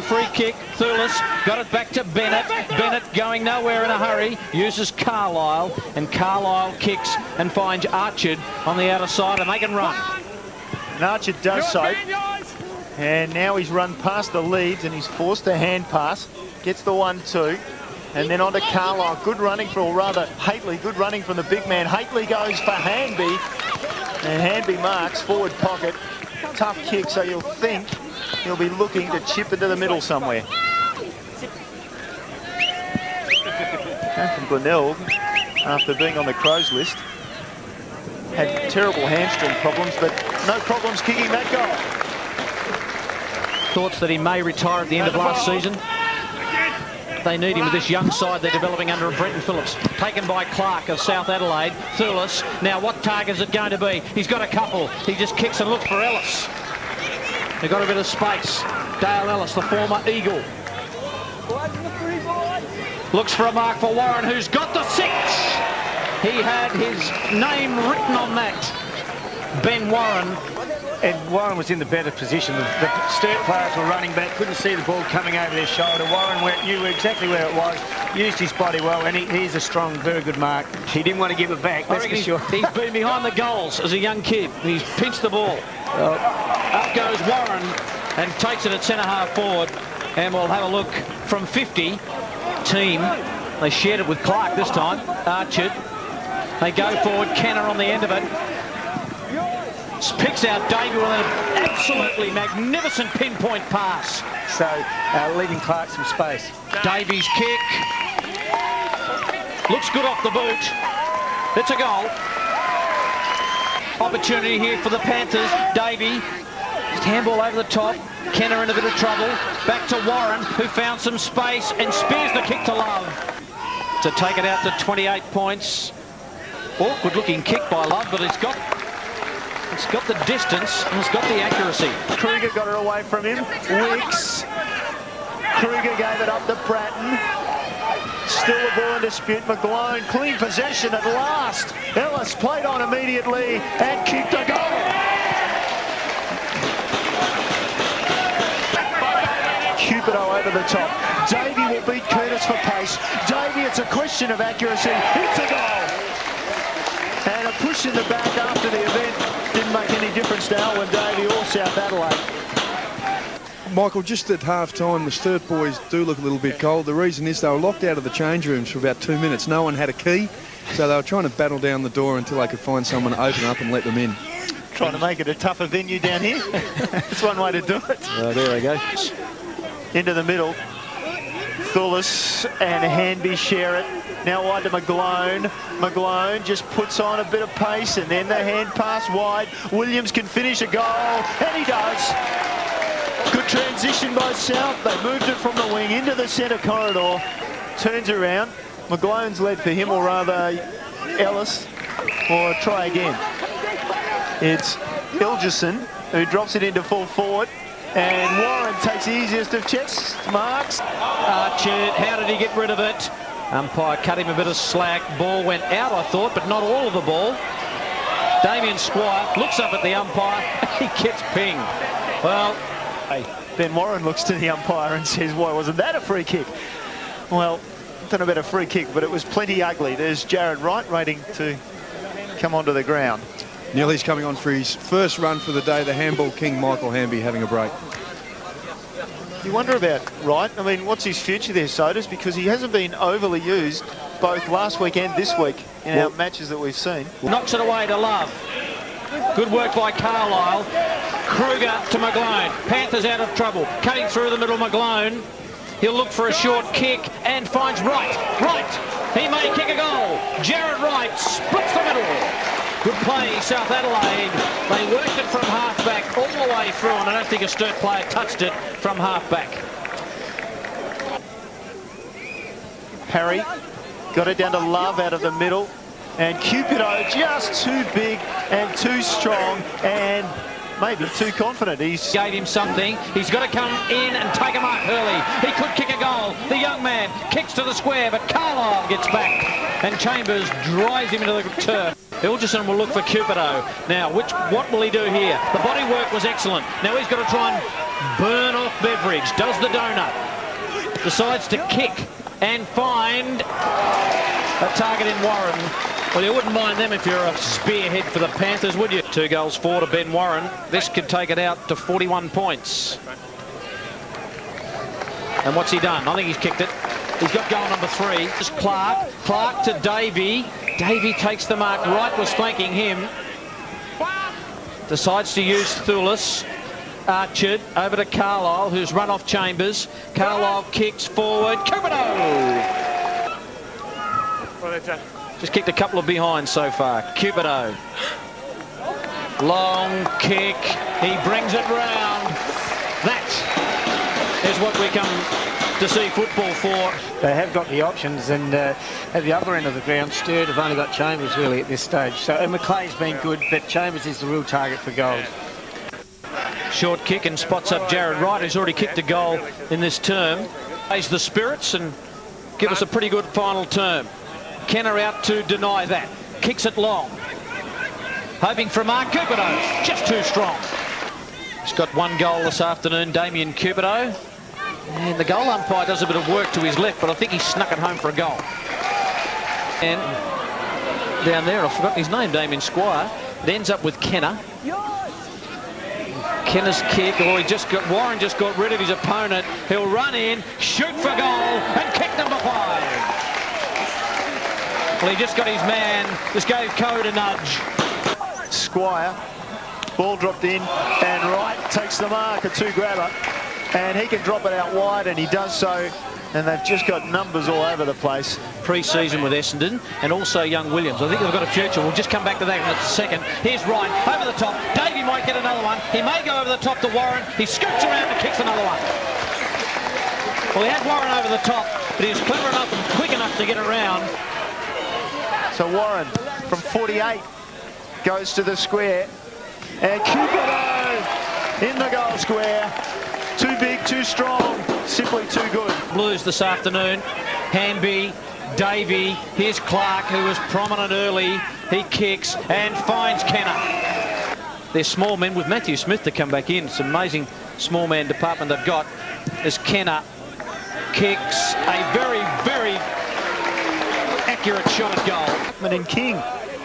No free kick. Thulis got it back to Bennett. Bennett going nowhere in a hurry. Uses Carlisle, and Carlisle kicks and finds Archard on the outer side, and they can run. And Archard does so. And now he's run past the leads and he's forced a hand pass. Gets the 1-2. And then on to Carlisle. Good running for, or rather, Haitley. Good running from the big man. Haitley goes for Hanby. And Hanby marks forward pocket. Tough kick, so you'll think he'll be looking to chip into the middle somewhere. From Glenelg, after being on the Crows list, had terrible hamstring problems, but no problems kicking that goal. Thoughts that he may retire at the end of last season. They need him with this young side they're developing under Brenton Phillips. Taken by Clark of South Adelaide. Thulis. Now what target is it going to be? He's got a couple. He just kicks and looks for Ellis. They've got a bit of space. Dale Ellis, the former Eagle. Looks for a mark for Warren, who's got the 6. He had his name written on that. Ben Warren. And Warren was in the better position. The Sturt players were running back, couldn't see the ball coming over their shoulder. Warren knew exactly where it was, used his body well, and he's a strong, very good mark. He didn't want to give it back, that's for sure. He's been behind the goals as a young kid. He's pinched the ball. Up goes Warren and takes it at centre-half forward. And we'll have a look from 50. Team, they shared it with Clark this time. Archard. They go forward, Kenner on the end of it. Picks out Davey with an absolutely magnificent pinpoint pass. So, leaving Clark some space. Davies' kick. Looks good off the boot. It's a goal. Opportunity here for the Panthers. Davey, handball over the top. Kenner in a bit of trouble. Back to Warren, who found some space and spears the kick to Love. To take it out to 28 points. Awkward looking kick by Love, but it's got the distance and it's got the accuracy. Kruger got it away from him. Wicks. Kruger gave it up to Bratton. Still a ball in dispute. McGlone, clean possession at last. Ellis played on immediately and kicked a goal. Cupido over the top. Davey will beat Curtis for pace. Davey, it's a question of accuracy. It's a goal. And a push in the back after the event didn't make any difference to Alwyn Davey or South Adelaide. Michael, just at half-time, the Sturt boys do look a little bit cold. The reason is they were locked out of the change rooms for about 2 minutes. No one had a key, so they were trying to battle down the door until they could find someone to open up and let them in. Trying to make it a tougher venue down here. That's one way to do it. There they go. Into the middle. Thulis and Hanby share it. Now wide to McGlone. McGlone just puts on a bit of pace, and then the hand pass wide. Williams can finish a goal, and he does. Good transition by South. They moved it from the wing into the centre corridor. Turns around. McGlone's led for him, or rather Ellis, or try again. It's Ilgerson who drops it into full forward. And Warren takes the easiest of chest marks. Archard, how did he get rid of it? Umpire cut him a bit of slack. Ball went out, I thought, but not all of the ball. Damien Squire looks up at the umpire. He gets pinged. Well, hey, Ben Warren looks to the umpire and says, why wasn't that a free kick? Well, I don't know about a free kick, but it was plenty ugly. There's Jarrad Wright waiting to come onto the ground. Neely's coming on for his first run for the day. The handball king, Michael Hanby, having a break. You wonder about Wright. I mean, what's his future there, Sodas? Because he hasn't been overly used both last week and this week in our matches that we've seen. Knocks it away to Love. Good work by Carlisle. Kruger to McGlone. Panthers out of trouble. Cutting through the middle, McGlone. He'll look for a short kick and finds Wright. Wright, he may kick a goal. Jarrad Wright splits the middle. Good play, South Adelaide. They worked it from half-back all the way through, and I don't think a Sturt player touched it from half-back. Parry got it down to Love out of the middle, and Cupido just too big and too strong and maybe too confident. He's gave him something. He's got to come in and take him up early. He could kick a goal. The young man kicks to the square, but Carlisle gets back, and Chambers drives him into the turf. Hilgerson will look for Cupido. Now, what will he do here? The body work was excellent. Now he's got to try and burn off Beveridge. Does the donut. Decides to kick and find a target in Warren. Well, you wouldn't mind them if you're a spearhead for the Panthers, would you? 2 goals for to Ben Warren. This could take it out to 41 points. And what's he done? I think he's kicked it. He's got goal number 3. It's Clark. Clark to Davey. Davey takes the mark. Wright was flanking him. Decides to use Thulis. Archard over to Carlisle, who's run off Chambers. Carlisle kicks forward. Cupido! Just kicked a couple of behinds so far. Cupido. Long kick. He brings it round. That is what we come to see football for. They have got the options, and at the other end of the ground, Sturt have only got Chambers really at this stage. So McLean's been good, but Chambers is the real target for goals. Short kick and spots up Jarrad Wright, who's already kicked a goal in this term. Raise the spirits and give us a pretty good final term. Kenner out to deny that. Kicks it long. Hoping for Mark Cupido. Just too strong. He's got 1 goal this afternoon, Damien Cupido. And the goal umpire does a bit of work to his left, but I think he snuck it home for a goal. And down there, I've forgotten his name, Damien Squire. It ends up with Kenner. Kenner's kick, Warren just got rid of his opponent. He'll run in, shoot for goal, and kick number 5. Well, he just got his man, just gave Code a nudge. Squire, ball dropped in, and Wright takes the mark, a 2-grabber, and he can drop it out wide, and he does so, and they've just got numbers all over the place. Pre-season with Essendon, and also young Williams. I think they've got a future. We'll just come back to that in a second. Here's Wright, over the top. Davey might get another one. He may go over the top to Warren. He scoots around and kicks another one. Well, he had Warren over the top, but he was clever enough and quick enough to get around. So Warren, from 48, goes to the square, and Cupido in the goal square. Too big, too strong, simply too good. Blues this afternoon. Hanby, Davey, here's Clark, who was prominent early. He kicks and finds Kenner. They're small men with Matthew Smith to come back in. It's an amazing small man department they've got. As Kenner kicks a very, very accurate shot at goal. And King.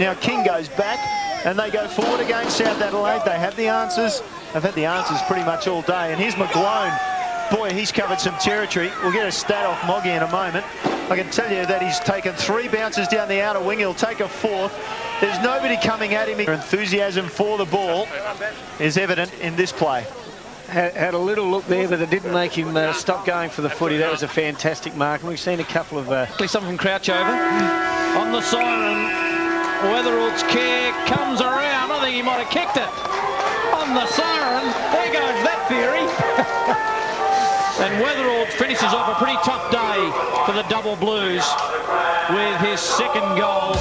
Now King goes back and they go forward against South Adelaide. They have the answers. They've had the answers pretty much all day. And here's McGlone. Boy, he's covered some territory. We'll get a stat off Moggy in a moment. I can tell you that he's taken 3 bounces down the outer wing. He'll take a 4th. There's nobody coming at him. Enthusiasm for the ball is evident in this play. Had a little look there, but it didn't make him stop going for the footy. That was a fantastic mark, and we've seen a couple of... Something from Crouch over. On the siren, Weatherall's kick comes around. I think he might have kicked it. On the siren, there goes that theory. And Weatherall finishes off a pretty tough day for the Double Blues with his 2nd goal.